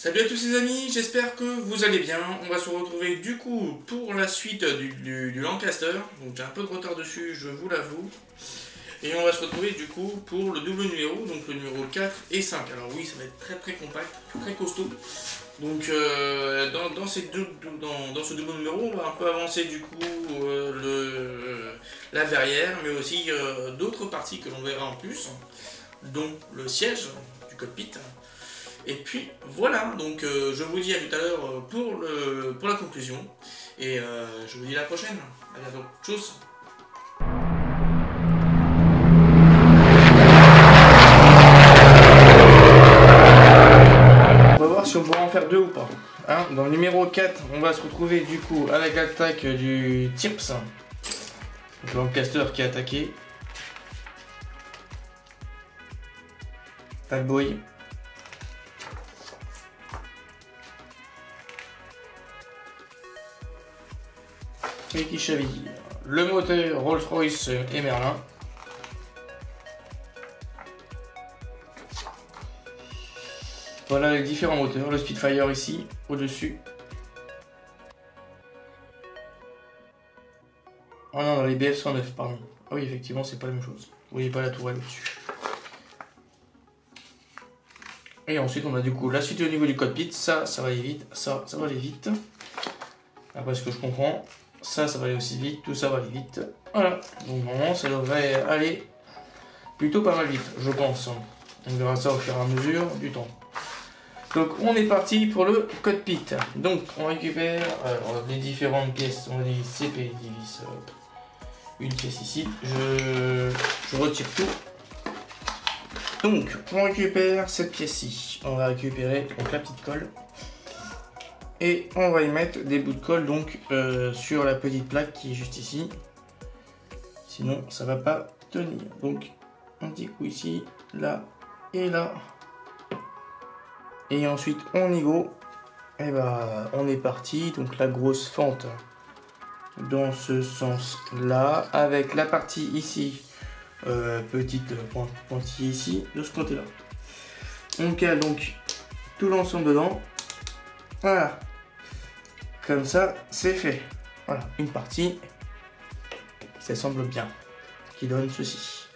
Salut à tous les amis, j'espère que vous allez bien. On va se retrouver du coup pour la suite du Lancaster. Donc j'ai un peu de retard dessus, je vous l'avoue. Et on va se retrouver du coup pour le double numéro, donc le numéro 4 et 5. Alors oui, ça va être très compact, très costaud. Donc dans ce double numéro, on va un peu avancer du coup la verrière, mais aussi d'autres parties que l'on verra en plus, dont le siège du cockpit. Et puis voilà, donc je vous dis à tout à l'heure pour la conclusion. Et je vous dis à la prochaine. À bientôt. Tchuss. On va voir si on pourra en faire deux ou pas. Hein, dans le numéro 4, on va se retrouver du coup avec l'attaque du Tirps. Donc Lancaster qui est attaqué. Bad boy. Et qui chaville. Le moteur Rolls-Royce et Merlin. Voilà les différents moteurs. Le Spitfire ici, au-dessus. Oh non, les BF-109, pardon. Ah oui, effectivement, c'est pas la même chose. Vous voyez pas la tourelle au-dessus. Et ensuite, on a du coup la suite au niveau du cockpit. Ça va aller vite. Ça va aller vite. Après ce que je comprends. Ça va aller aussi vite, tout ça va aller vite. Voilà, donc normalement ça devrait aller plutôt pas mal vite, je pense. On verra ça au fur et à mesure du temps. Donc on est parti pour le cockpit. Donc on récupère les différentes pièces, on a des CP, des vis, une pièce ici. Je retire tout. Donc on récupère cette pièce-ci. On va récupérer donc, la petite colle. Et on va y mettre des bouts de colle donc sur la petite plaque qui est juste ici. Sinon ça va pas tenir. Donc un petit coup ici, là et là. Et ensuite on y go. Et bah on est parti. Donc la grosse fente dans ce sens là. Avec la partie ici, petite pointille ici, de ce côté là. On cale donc tout l'ensemble dedans. Voilà. Comme ça, c'est fait. Voilà, une partie qui semble bien, qui donne ceci.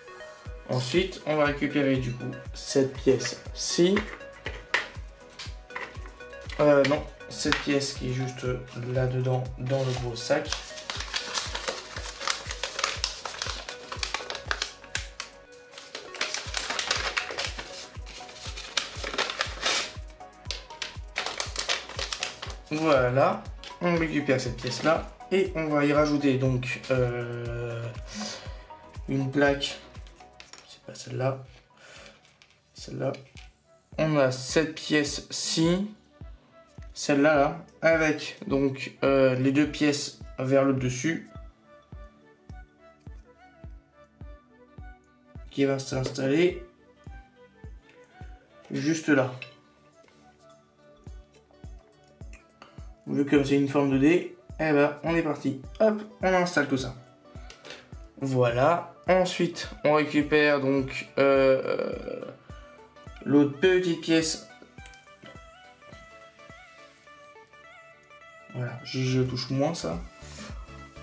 Ensuite, on va récupérer du coup cette pièce-ci. Non, cette pièce qui est juste là-dedans, dans le gros sac. Voilà. On récupère cette pièce là et on va y rajouter donc une plaque, c'est pas celle-là, celle-là. On a cette pièce-ci, celle-là là, avec donc les deux pièces vers le dessus qui va s'installer juste là. Vu que c'est une forme de D, eh ben on est parti. Hop, on installe tout ça. Voilà. Ensuite, on récupère donc l'autre petite pièce. Voilà, je touche moins ça.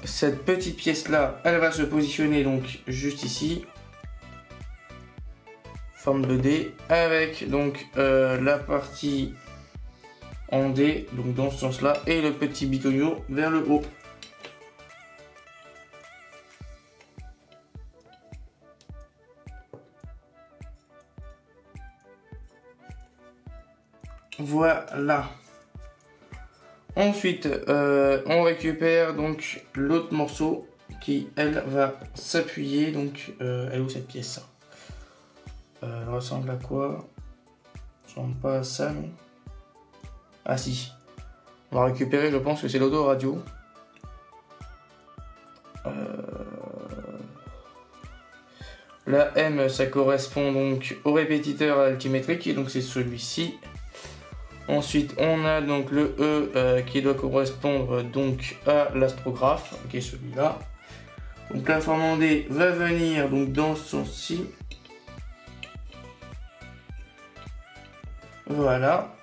Cette petite pièce là, elle va se positionner donc juste ici. Forme de D. Avec donc la partie en D, donc dans ce sens là, et le petit bitonio vers le haut. Voilà. Ensuite, on récupère donc l'autre morceau qui, elle, va s'appuyer. Donc, elle est où cette pièce? Elle ressemble à quoi? Ça ressemble pas à ça, non? Ah si, on va récupérer, je pense que c'est l'autoradio. La M, ça correspond donc au répétiteur altimétrique, donc c'est celui-ci. Ensuite, on a donc le E qui doit correspondre donc à l'astrographe, qui est celui-là. Donc la forme en D va venir donc dans ce sens-ci. Voilà.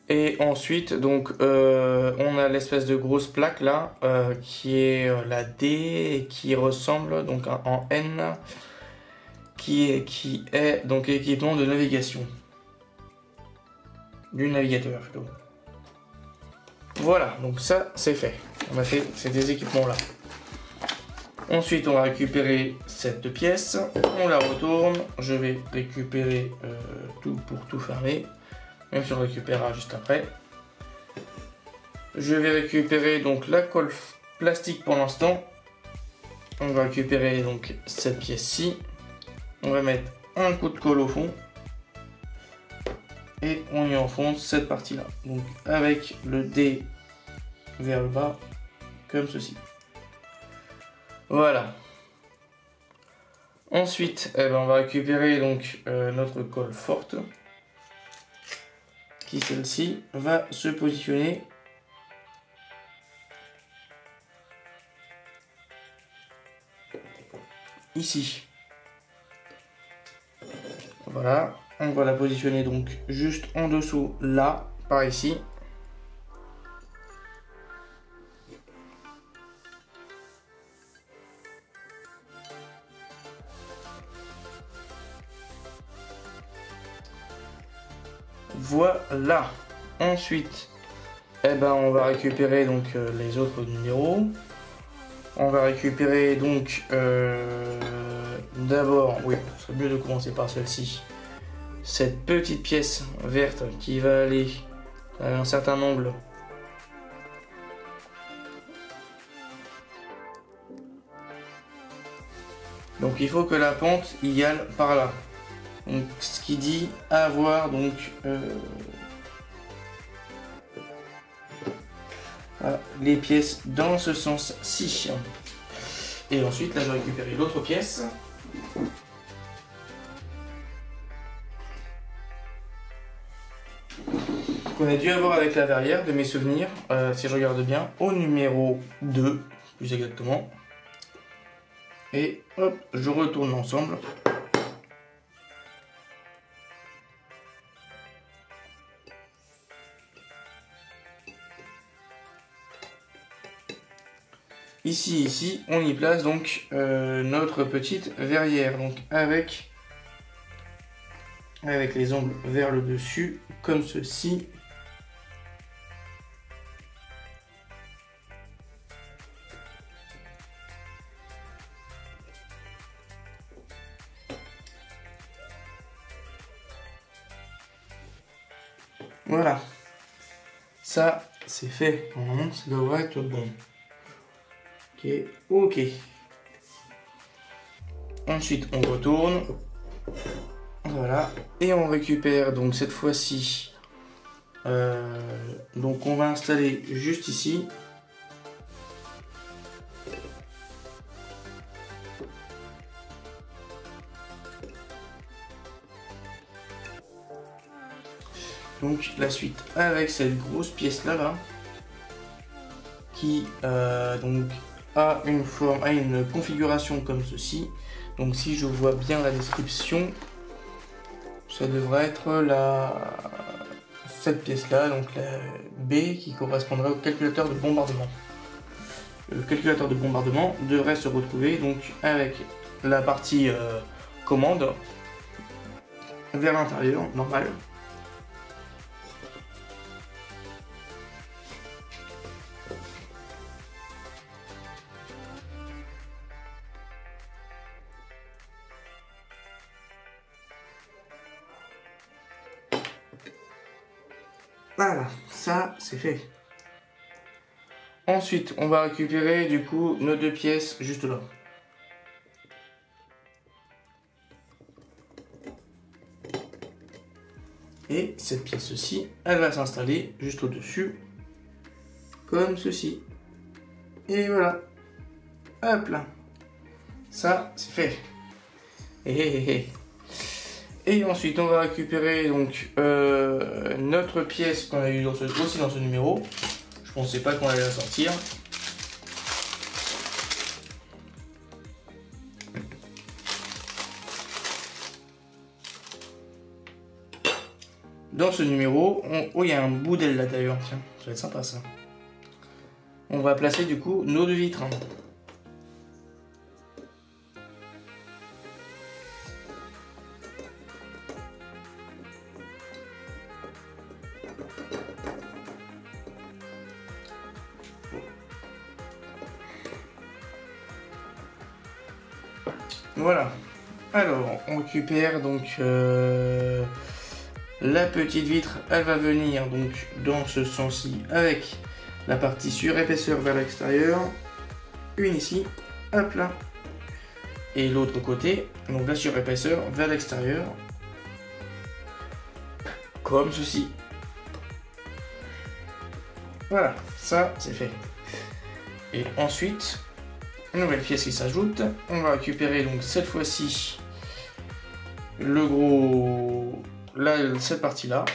Et ensuite, donc, on a l'espèce de grosse plaque là, qui est la D et qui ressemble donc en N, qui est donc équipement de navigation. Du navigateur plutôt. Voilà, donc ça c'est fait. On a fait ces deux équipements là. Ensuite, on va récupérer cette pièce, on la retourne. Je vais récupérer tout pour tout fermer, même si on récupérera juste après. Je vais récupérer donc la colle plastique pour l'instant. On va récupérer donc cette pièce-ci. On va mettre un coup de colle au fond. Et on y enfonce cette partie-là. Donc avec le dé vers le bas, comme ceci. Voilà. Ensuite, eh ben, on va récupérer donc notre colle forte, qui celle-ci va se positionner ici. Voilà, on va la positionner donc juste en dessous là, par ici. Voilà. Ensuite, eh ben, on va récupérer donc les autres numéros. On va récupérer donc d'abord, oui, ce serait mieux de commencer par celle-ci. Cette petite pièce verte qui va aller à un certain angle. Donc il faut que la pente y aille par là. Donc, ce qui dit avoir donc les pièces dans ce sens-ci. Et ensuite, là, je vais récupérer l'autre pièce. Qu'on a dû avoir avec la verrière, de mes souvenirs, si je regarde bien, au numéro 2, plus exactement. Et hop, je retourne l'ensemble. Ici, on y place donc notre petite verrière, donc avec les ongles vers le dessus, comme ceci. Voilà, ça c'est fait. Normalement, ça devrait être bon. Ok. Ensuite, on retourne. Voilà. Et on récupère donc cette fois-ci. Donc on va installer juste ici. Donc la suite avec cette grosse pièce là, qui donc a une forme, a une configuration comme ceci. Donc si je vois bien la description, ça devrait être cette pièce là, donc la B, qui correspondrait au calculateur de bombardement. Le calculateur de bombardement devrait se retrouver donc avec la partie commande vers l'intérieur, normal. Voilà, ça c'est fait. Ensuite, on va récupérer du coup nos deux pièces juste là. Et cette pièce-ci, elle va s'installer juste au-dessus, comme ceci. Et voilà. Hop là. Ça, c'est fait. Et ensuite, on va récupérer donc notre pièce qu'on a eu aussi dans ce numéro. Je pensais pas qu'on allait la sortir. dans ce numéro, oh, il y a un bout d'aile là d'ailleurs, tiens, ça va être sympa ça. On va placer du coup nos deux vitres. Voilà. Alors, on récupère donc la petite vitre. Elle va venir donc dans ce sens-ci avec la partie surépaisseur vers l'extérieur. Une ici, hop là. Et l'autre côté, donc la surépaisseur vers l'extérieur. Comme ceci. Voilà, ça c'est fait. Et ensuite, une nouvelle pièce qui s'ajoute. On va récupérer donc cette fois-ci le gros, là, cette partie-là.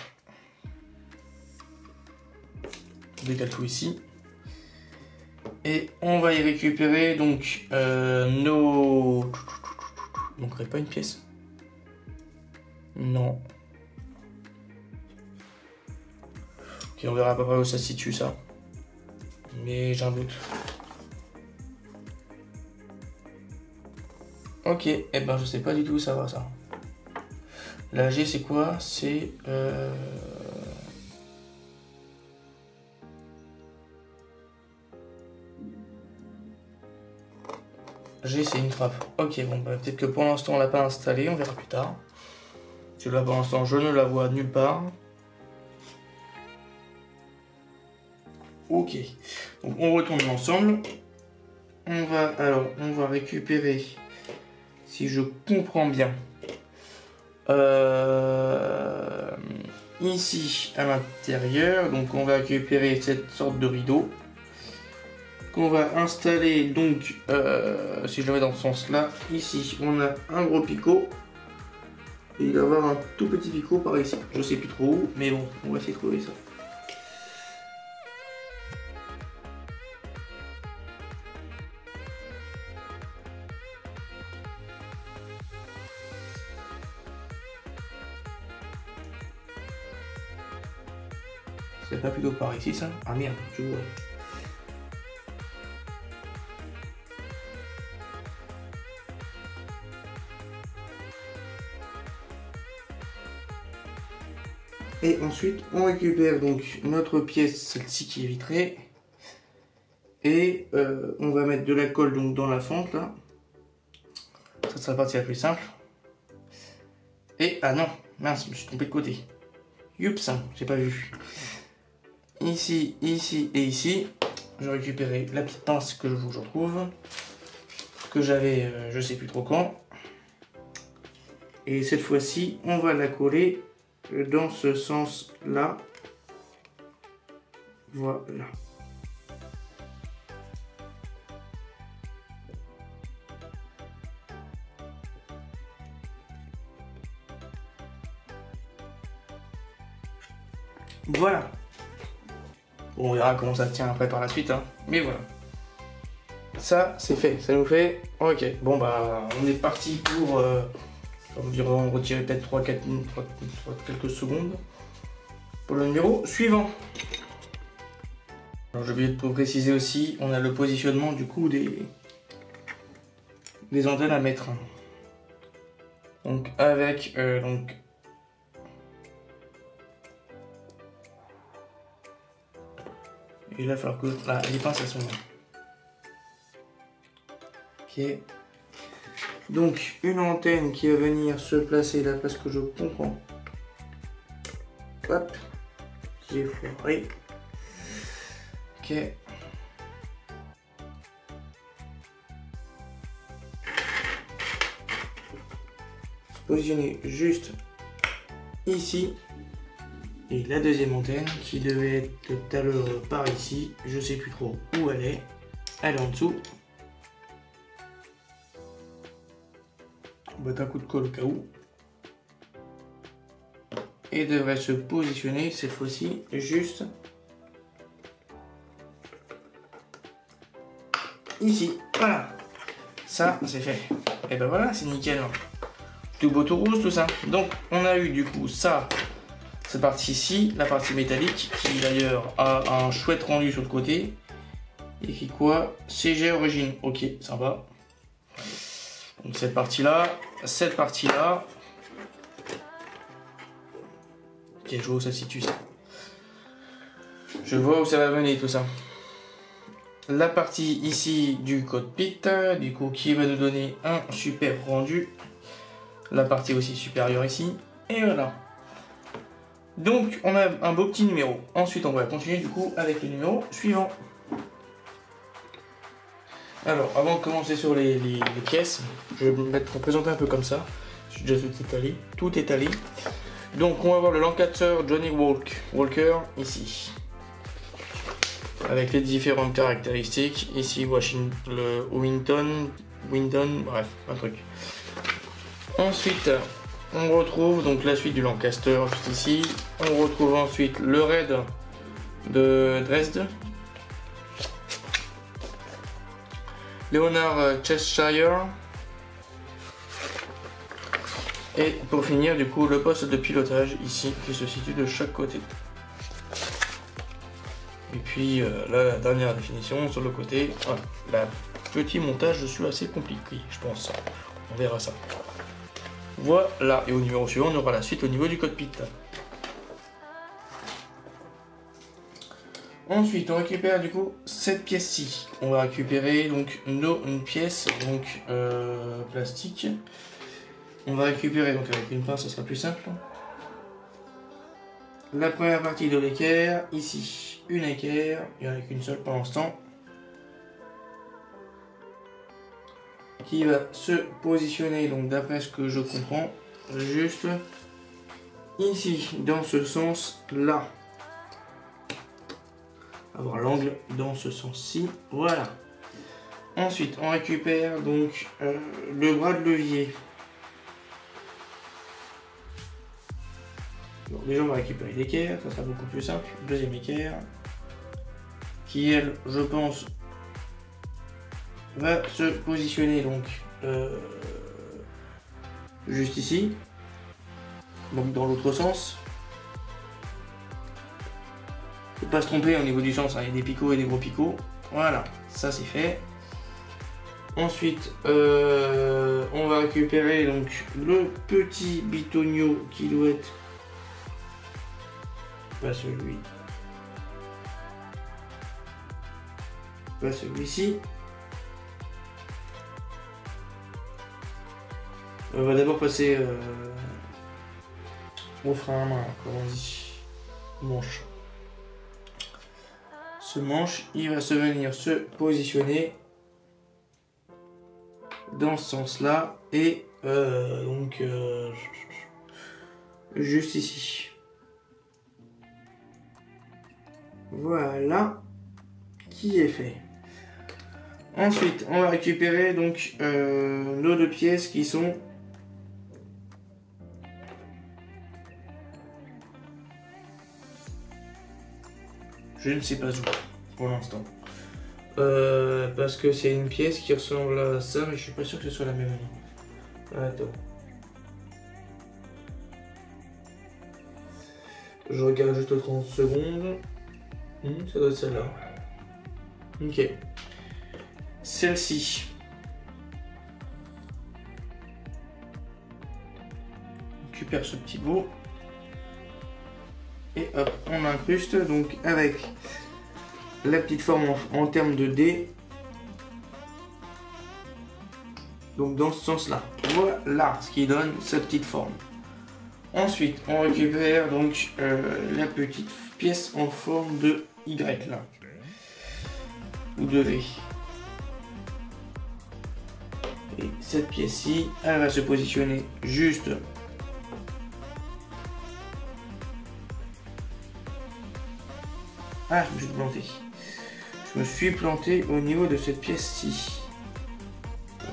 On décale tout ici. Et on va y récupérer donc nos... Il manquerait pas une pièce? Non. Ok, on verra à peu près où ça se situe ça. Mais j'ai un doute. Ok, et eh ben je sais pas du tout où ça va ça. La G c'est quoi? C'est... G c'est une trappe. Ok, bon bah peut-être que pour l'instant on l'a pas installée, on verra plus tard. Parce que là pour l'instant je ne la vois nulle part. Ok, donc on retourne l'ensemble. On va récupérer, si je comprends bien, ici à l'intérieur, donc on va récupérer cette sorte de rideau qu'on va installer donc, si je le mets dans ce sens là, ici on a un gros picot et il va y avoir un tout petit picot par ici, je sais plus trop où, mais bon, on va essayer de trouver ça. C'est pas plutôt par ici ça? Ah merde, je vois. Et ensuite, on récupère donc notre pièce, celle-ci qui est vitrée. Et on va mettre de la colle donc dans la fente là. Ça sera la partie la plus simple. Et, ah non, mince, je me suis trompé de côté. Youps, j'ai pas vu. Ici, ici et ici, je vais récupérer la petite pince que je vous retrouve. Que j'avais, je sais plus trop quand. Et cette fois-ci, on va la coller dans ce sens-là. Voilà. Voilà. Bon, on verra comment ça tient après par la suite, hein. Mais voilà. Ça, c'est fait. Ça nous fait... Ok. Bon, bah, on est parti pour... on retirer peut-être 3-4 minutes, quelques secondes. Pour le numéro suivant. Alors, j'ai oublié de préciser aussi, on a le positionnement du coup des antennes à mettre. Donc, avec... donc, il va falloir que là, les pinces elles sont là. Ok. Donc une antenne qui va venir se placer là parce que je comprends. Hop. J'ai foiré. Ok. Se positionner juste ici. Et la deuxième antenne qui devait être tout à l'heure par ici, je sais plus trop où elle est en dessous. On va mettre un coup de colle au cas où. Et devrait se positionner cette fois-ci juste ici. Voilà. Ça, c'est fait. Et ben voilà, c'est nickel. Tout beau, tout rose, tout ça. Donc, on a eu du coup ça. cette partie-ci, la partie métallique, qui d'ailleurs a un chouette rendu sur le côté. Écrit quoi? CG Origine. Ok, sympa. Donc cette partie-là, cette partie-là. Ok, je vois où ça se situe ça. Je vois où ça va venir tout ça. La partie ici du cockpit, du coup qui va nous donner un super rendu. La partie aussi supérieure ici. Et voilà. Donc on a un beau petit numéro. Ensuite on va continuer du coup avec le numéro suivant. Alors avant de commencer sur les pièces, je vais me présenter un peu comme ça. Je suis déjà tout étalé. Donc on va voir le Lancaster Johnny Walker ici. Avec les différentes caractéristiques. Ici le Winton, bref, un truc. Ensuite, on retrouve donc la suite du Lancaster juste ici. On retrouve ensuite le Raid de Dresde. Leonard Cheshire. Et pour finir, du coup, le poste de pilotage ici qui se situe de chaque côté. Et puis là, la dernière définition sur le côté. Voilà. Le petit montage, je suis assez compliqué, je pense. On verra ça. Voilà. Et au numéro suivant, on aura la suite au niveau du cockpit. Ensuite, on récupère du coup cette pièce-ci. On va récupérer donc une pièce donc plastique. On va récupérer donc avec une pince, ce sera plus simple. La première partie de l'équerre, ici, une équerre, il n'y en a qu'une seule pour l'instant, qui va se positionner, donc d'après ce que je comprends, juste ici, dans ce sens-là. Avoir l'angle dans ce sens-ci, voilà. Ensuite, on récupère donc le bras de levier. Donc déjà on va récupérer l'équerre, ça sera beaucoup plus simple. Deuxième équerre, qui elle, je pense, va se positionner donc juste ici, donc dans l'autre sens. Faut pas se tromper au niveau du sens, hein, il y a des picots et des gros picots. Voilà, ça c'est fait. Ensuite, on va récupérer donc le petit bitonio qui doit être pas celui, pas celui-ci. On va d'abord passer au frein à main, comme on dit, manche. Ce manche, il va se venir se positionner dans ce sens-là et donc juste ici. Voilà, qui est fait. Ensuite, on va récupérer donc nos deux pièces qui sont je ne sais pas où pour l'instant. Parce que c'est une pièce qui ressemble à ça, mais je suis pas sûr que ce soit la même. Attends. Je regarde juste 30 secondes. Ça doit être celle-là. Ok. Celle-ci. On récupère ce petit bout. Et hop, on incruste donc avec la petite forme en termes de dés. Donc dans ce sens-là. Voilà ce qui donne cette petite forme. Ensuite, on récupère donc la petite pièce en forme de Y là. Ou de V. Et cette pièce-ci, elle va se positionner juste ah, je me suis planté. Je me suis planté au niveau de cette pièce-ci.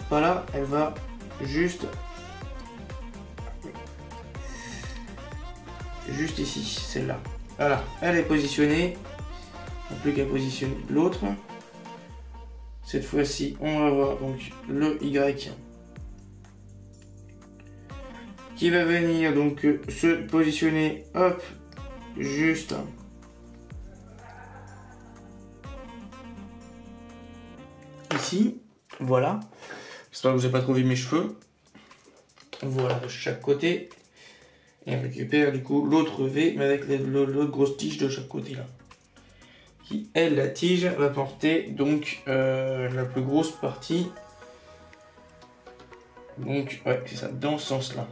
Pas là, elle va juste ici, celle-là. Voilà, elle est positionnée. Il n'y a plus qu'à positionner l'autre. Cette fois-ci, on va voir donc le Y qui va venir donc se positionner hop juste ici. Voilà. J'espère que vous n'avez pas trop vu mes cheveux. Voilà, de chaque côté. Et on récupère du coup l'autre V, mais avec l'autre grosse tige de chaque côté là. Qui, elle, la tige, va porter donc la plus grosse partie. Donc, ouais, c'est ça, dans ce sens-là.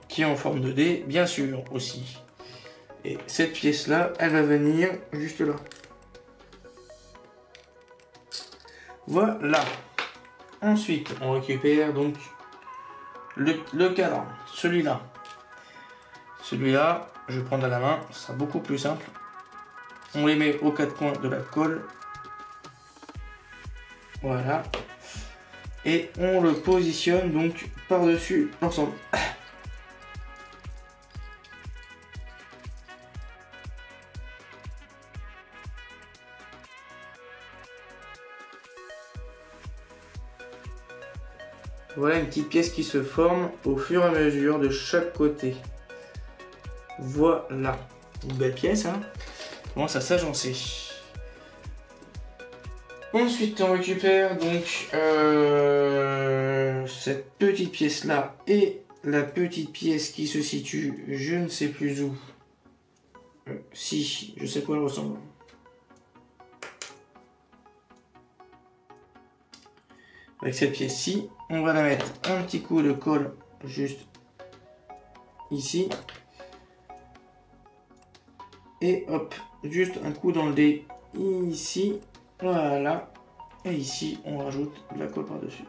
Qui est en forme de D, bien sûr, aussi. Et cette pièce-là, elle va venir juste là. Voilà. Ensuite, on récupère donc le cadran, celui-là. Celui-là, je vais prendre à la main, ça sera beaucoup plus simple. On les met aux quatre coins de la colle. Voilà. Et on le positionne donc par-dessus l'ensemble. Voilà une petite pièce qui se forme au fur et à mesure de chaque côté. Voilà. Une belle pièce, hein. Commence à s'agencer. Ensuite, on récupère donc cette petite pièce là et la petite pièce qui se situe, je ne sais plus où. Si, je sais quoi elle ressemble. Avec cette pièce-ci, on va la mettre un petit coup de colle juste ici. Et hop, juste un coup dans le dé ici. Voilà. Et ici, on rajoute de la colle par-dessus.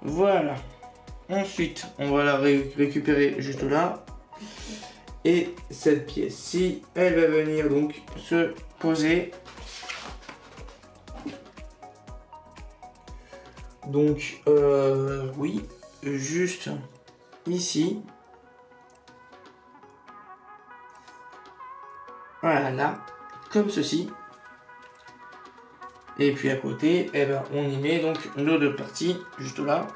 Voilà. Ensuite, on va la récupérer juste là. Et cette pièce-ci, elle va venir donc se poser. Donc, oui, juste ici. Voilà, comme ceci. Et puis à côté, eh ben, on y met donc nos deux parties, juste là.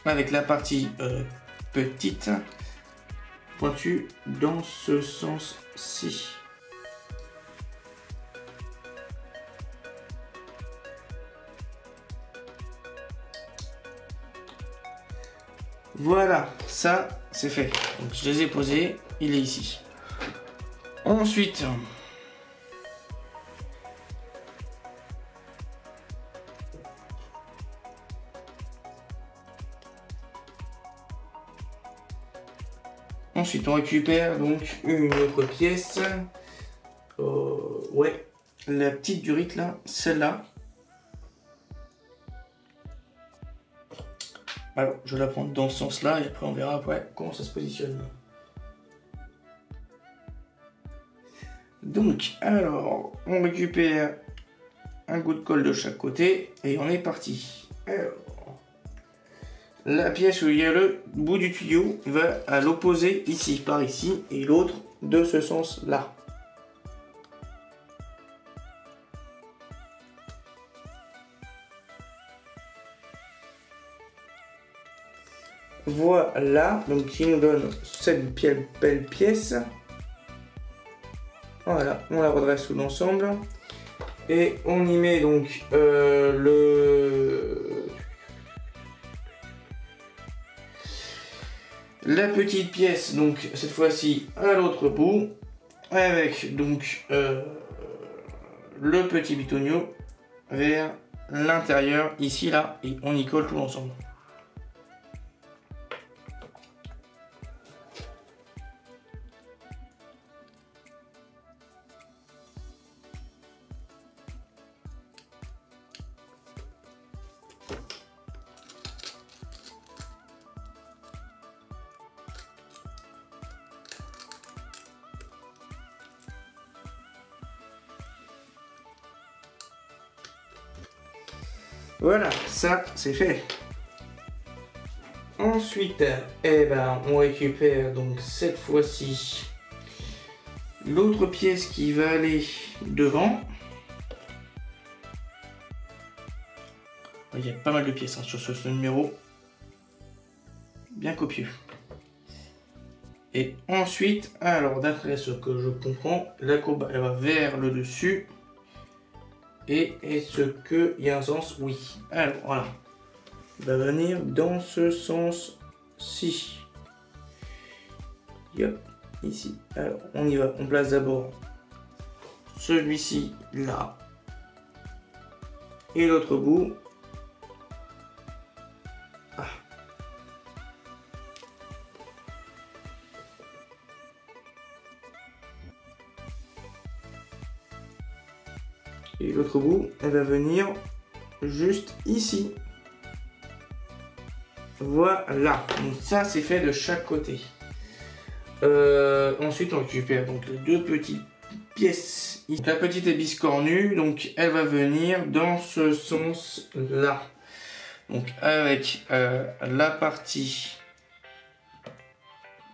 Avec la partie petite, pointue, dans ce sens-ci. Voilà, ça c'est fait. Donc je les ai posés, il est ici. Ensuite, on récupère donc une autre pièce. Ouais, la petite durite là, celle-là. Alors, je la prends dans ce sens-là et après on verra après comment ça se positionne. Donc, alors, on récupère un goût de colle de chaque côté et on est parti. Alors, la pièce où il y a le bout du tuyau va à l'opposé ici, par ici, et l'autre de ce sens-là. Voilà, donc qui nous donne cette belle pièce. Voilà, on la redresse sous l'ensemble. Et on y met donc la petite pièce, donc cette fois-ci à l'autre bout, avec donc le petit bitonio vers l'intérieur, ici, là, et on y colle tout l'ensemble. Voilà, ça c'est fait. Ensuite, eh ben, on récupère donc cette fois-ci l'autre pièce qui va aller devant. Il y a pas mal de pièces hein, sur ce numéro. Bien copieux. Et ensuite, alors d'après ce que je comprends, la courbe elle va vers le dessus. Et est-ce qu'il y a un sens? Oui. Alors voilà. Il va venir dans ce sens-ci. Yep, ici. Alors on y va. On place d'abord celui-ci là. Et l'autre bout. Ah. Et l'autre bout, elle va venir juste ici. Voilà. Donc ça, c'est fait de chaque côté. Ensuite, on récupère donc les deux petites pièces. La petite est biscornue, donc elle va venir dans ce sens-là. Donc avec la partie...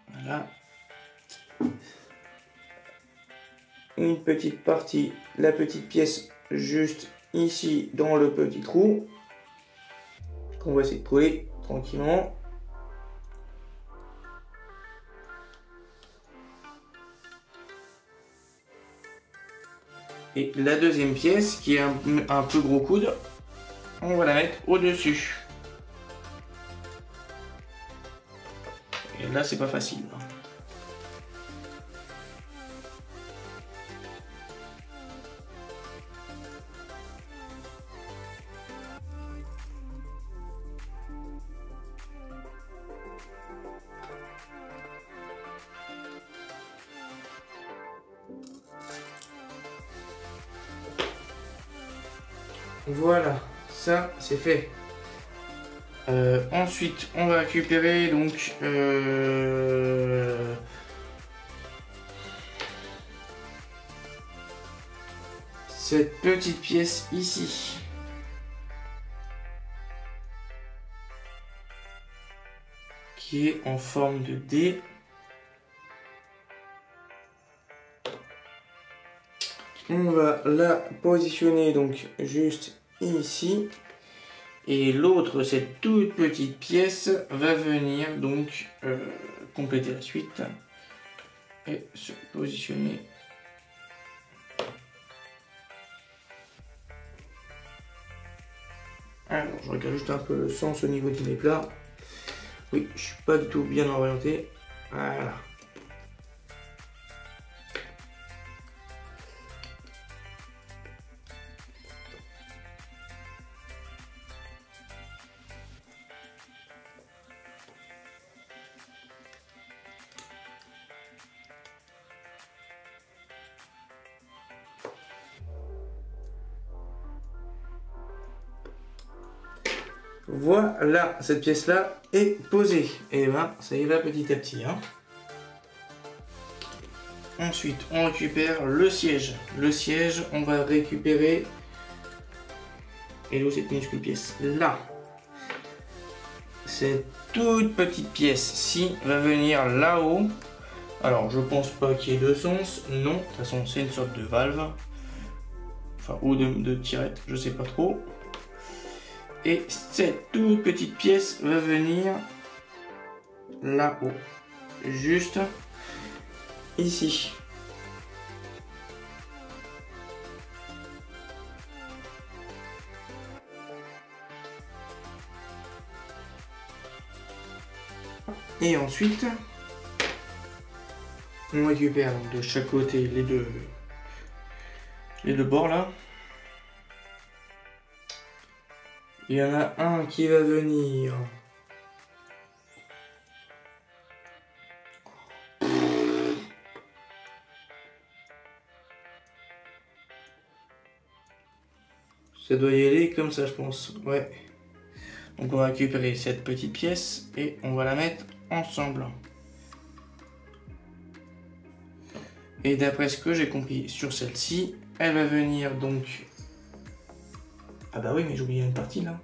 Voilà. Une petite partie, la petite pièce juste ici dans le petit trou qu'on va essayer de coller tranquillement. Et la deuxième pièce qui est un peu gros coude, on va la mettre au-dessus. Et là c'est pas facile. Voilà, ça c'est fait. Ensuite, on va récupérer donc cette petite pièce ici. Qui est en forme de D. On va la positionner donc juste ici. Et l'autre, cette toute petite pièce, va venir donc compléter la suite et se positionner. Alors, je regarde juste un peu le sens au niveau de mes plats. Oui, je suis pas du tout bien orienté. Voilà. Voilà, cette pièce-là est posée. Et ben, ça y va petit à petit. Hein. Ensuite, on récupère le siège. Le siège, on va récupérer... Et où cette minuscule pièce? Là. Cette toute petite pièce-ci va venir là-haut. Alors, je pense pas qu'il y ait de sens. Non, de toute façon, c'est une sorte de valve. Enfin, ou de tirette, je sais pas trop. Et cette toute petite pièce va venir là-haut. Juste ici. Et ensuite, on récupère de chaque côté les deux bords là. Il y en a un qui va venir ça doit y aller comme ça je pense, ouais. Donc on va récupérer cette petite pièce et on va la mettre ensemble. Et d'après ce que j'ai compris sur celle-ci, elle va venir donc... Ah bah oui mais j'ai oublié une partie là.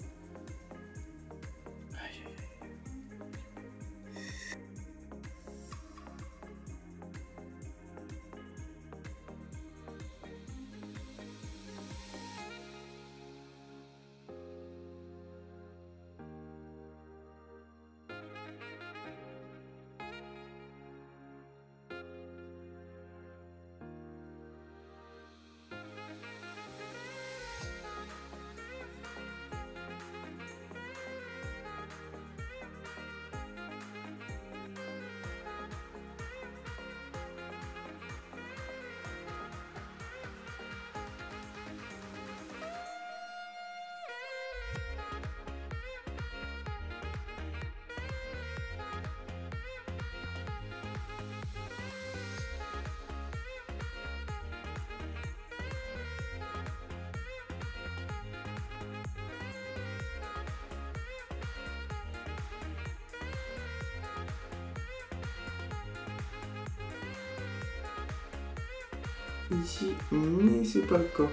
ici, mais c'est pas le cas.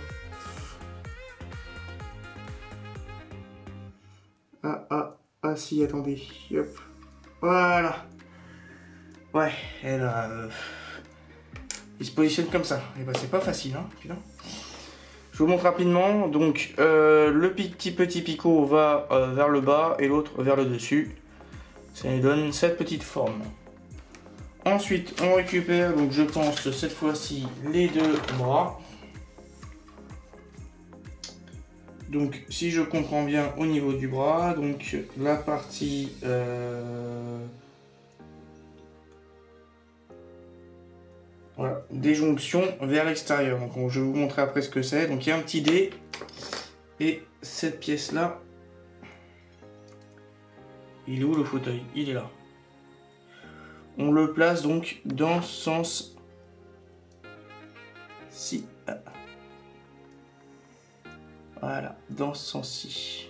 Ah si, attendez, hop, voilà. Ouais, et là, il se positionne comme ça. Et bah c'est pas facile, hein, putain. Je vous montre rapidement. Donc le petit picot va vers le bas et l'autre vers le dessus. Ça nous donne cette petite forme. Ensuite, on récupère, donc je pense cette fois-ci, les deux bras. Donc si je comprends bien au niveau du bras, donc la partie voilà, des jonctions vers l'extérieur. Donc je vais vous montrer après ce que c'est. Donc il y a un petit dé et cette pièce là, il est où le fauteuil? Il est là. On le place donc dans ce sens-ci. Voilà, dans ce sens-ci.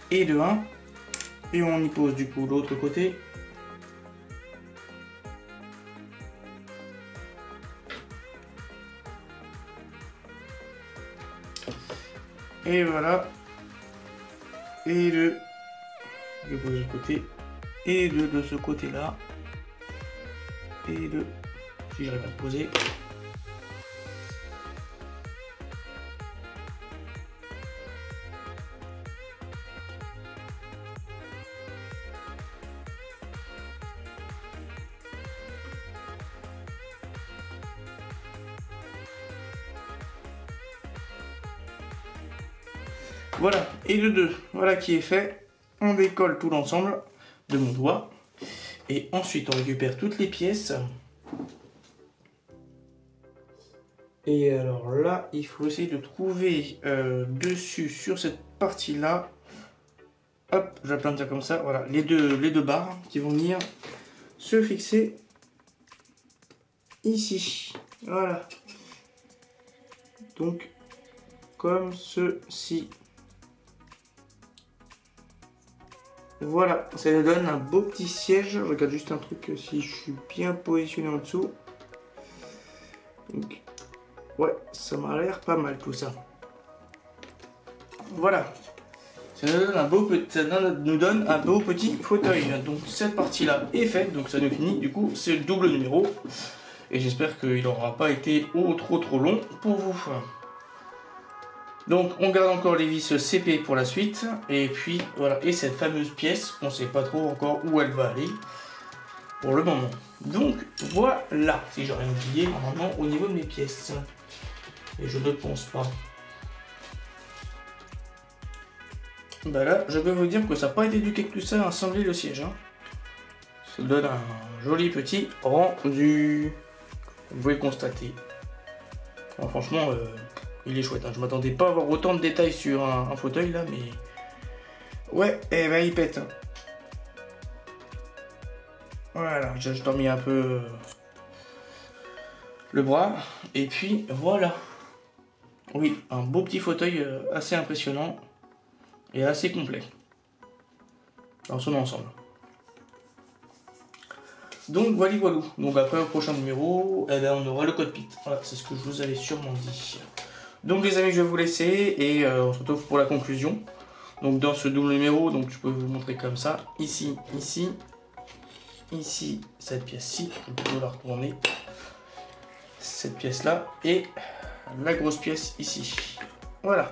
Et de 1. Et on y pose du coup l'autre côté. Et voilà. Et de... Je pose de côté. Et de ce côté-là. Et de... Si j'arrive à le poser. Voilà, et de 2, voilà qui est fait. On décolle tout l'ensemble de mon doigt. Et ensuite, on récupère toutes les pièces. Et alors là, il faut essayer de trouver dessus, sur cette partie-là. Hop, je vais planter comme ça. Voilà, les deux barres qui vont venir se fixer ici. Voilà. Donc, comme ceci. Voilà, ça nous donne un beau petit siège. Je regarde juste un truc si je suis bien positionné en dessous. Donc, ouais, ça m'a l'air pas mal tout ça. Voilà. Ça nous donne un beau petit fauteuil. Donc cette partie-là est faite, donc ça nous finit. Du coup, c'est le double numéro. Et j'espère qu'il n'aura pas été trop long pour vous. Donc on garde encore les vis CP pour la suite. Et puis voilà, et cette fameuse pièce, on ne sait pas trop encore où elle va aller pour le moment. Donc voilà, si j'ai rien oublié normalement au niveau de mes pièces. Et je ne pense pas. Bah là, je peux vous dire que ça n'a pas été du cactus à assembler le siège. Hein. Ça donne un joli petit rendu. Vous pouvez le constater. Alors, franchement, il est chouette. Hein. Je m'attendais pas à avoir autant de détails sur un fauteuil là, mais ouais, eh ben il pète. Voilà, je t'en mis un peu le bras. Et puis voilà. Oui, un beau petit fauteuil assez impressionnant et assez complet dans son ensemble. Donc voilà. Donc après au prochain numéro, eh ben, on aura le code PIT. Voilà, c'est ce que je vous avais sûrement dit. Donc les amis, je vais vous laisser et on se retrouve pour la conclusion. Donc dans ce double numéro, donc je peux vous montrer comme ça. Ici, cette pièce-ci, je peux la retourner. Cette pièce-là et la grosse pièce ici. Voilà.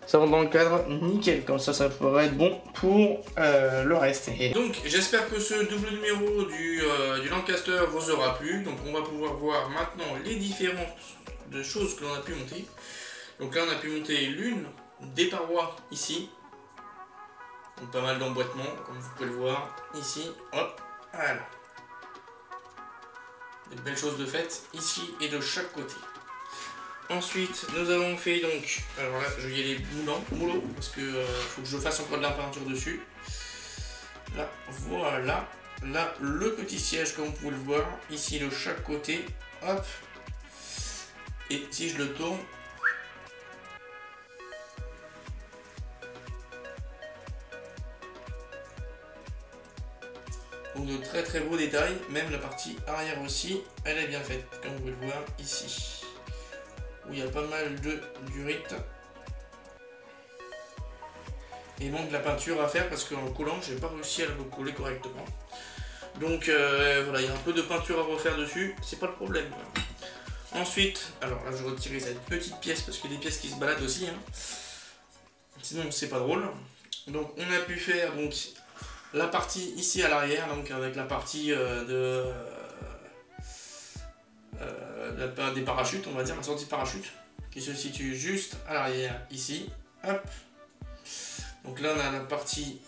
Ça rentre dans le cadre, nickel, comme ça pourrait être bon pour le reste. Donc j'espère que ce double numéro du Lancaster vous aura plu. Donc on va pouvoir voir maintenant les différentes choses que l'on a pu monter. Donc là on a pu monter l'une des parois ici. Donc pas mal d'emboîtements, comme vous pouvez le voir ici. Hop, voilà. Des belles choses de fait ici et de chaque côté. Ensuite, nous avons fait donc, alors là, je vais y aller moulo, parce que faut que je fasse encore de la peinture dessus. Là, voilà. Là, le petit siège, comme vous pouvez le voir, ici de chaque côté, hop. Et si je le tourne, Donc de très très beaux détails, même la partie arrière aussi, elle est bien faite, comme vous pouvez le voir ici. Où il y a pas mal de durite. Et il manque de la peinture à faire parce qu'en collant, j'ai pas réussi à le coller correctement. Donc voilà, il y a un peu de peinture à refaire dessus, c'est pas le problème. Ensuite, alors là je retirais cette petite pièce parce qu'il y a des pièces qui se baladent aussi. Hein. Sinon c'est pas drôle. Donc on a pu faire donc la partie ici à l'arrière, donc avec la partie des parachutes, on va dire, la sortie de parachute, qui se situe juste à l'arrière ici. Hop. Donc là on a la partie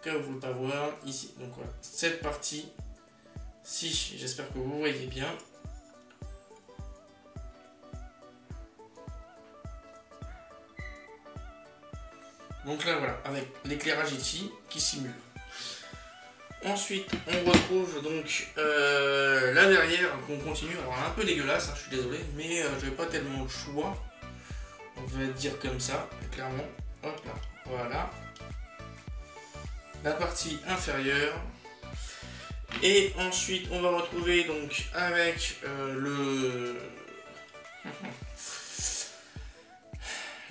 que vous ne pouvez pas voir ici. Donc voilà, cette partie-ci, j'espère que vous voyez bien. Donc là voilà, avec l'éclairage ici qui simule. Ensuite on retrouve donc là derrière qu'on continue. Alors un peu dégueulasse, hein, je suis désolé, mais je n'avais pas tellement le choix. On va dire comme ça, clairement. Hop là, voilà. La partie inférieure. Et ensuite on va retrouver donc avec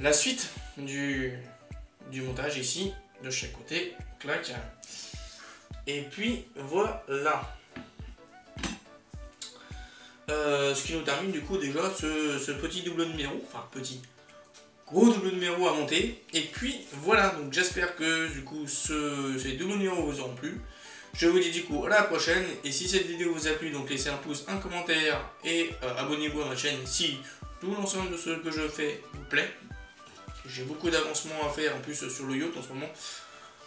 la suite du montage ici, de chaque côté, clac. Et puis voilà. Ce qui nous termine du coup déjà ce petit double numéro, enfin petit, gros double numéro à monter. Et puis voilà, donc j'espère que du coup ces doubles numéros vous auront plu. Je vous dis du coup à la prochaine, et si cette vidéo vous a plu, donc laissez un pouce, un commentaire, et abonnez-vous à ma chaîne si tout l'ensemble de ce que je fais vous plaît. J'ai beaucoup d'avancements à faire en plus sur le yacht en ce moment,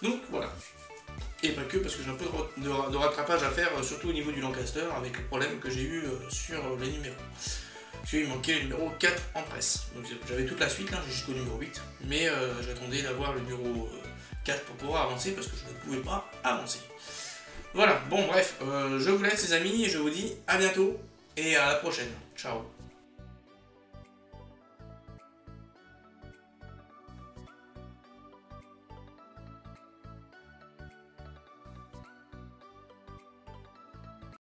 donc voilà. Et pas que, parce que j'ai un peu de rattrapage à faire, surtout au niveau du Lancaster, avec le problème que j'ai eu sur les numéros. Parce qu'il manquait le numéro 4 en presse. Donc j'avais toute la suite là, jusqu'au numéro 8, mais j'attendais d'avoir le numéro 4 pour pouvoir avancer, parce que je ne pouvais pas avancer. Voilà, bon bref, je vous laisse les amis, et je vous dis à bientôt, et à la prochaine. Ciao.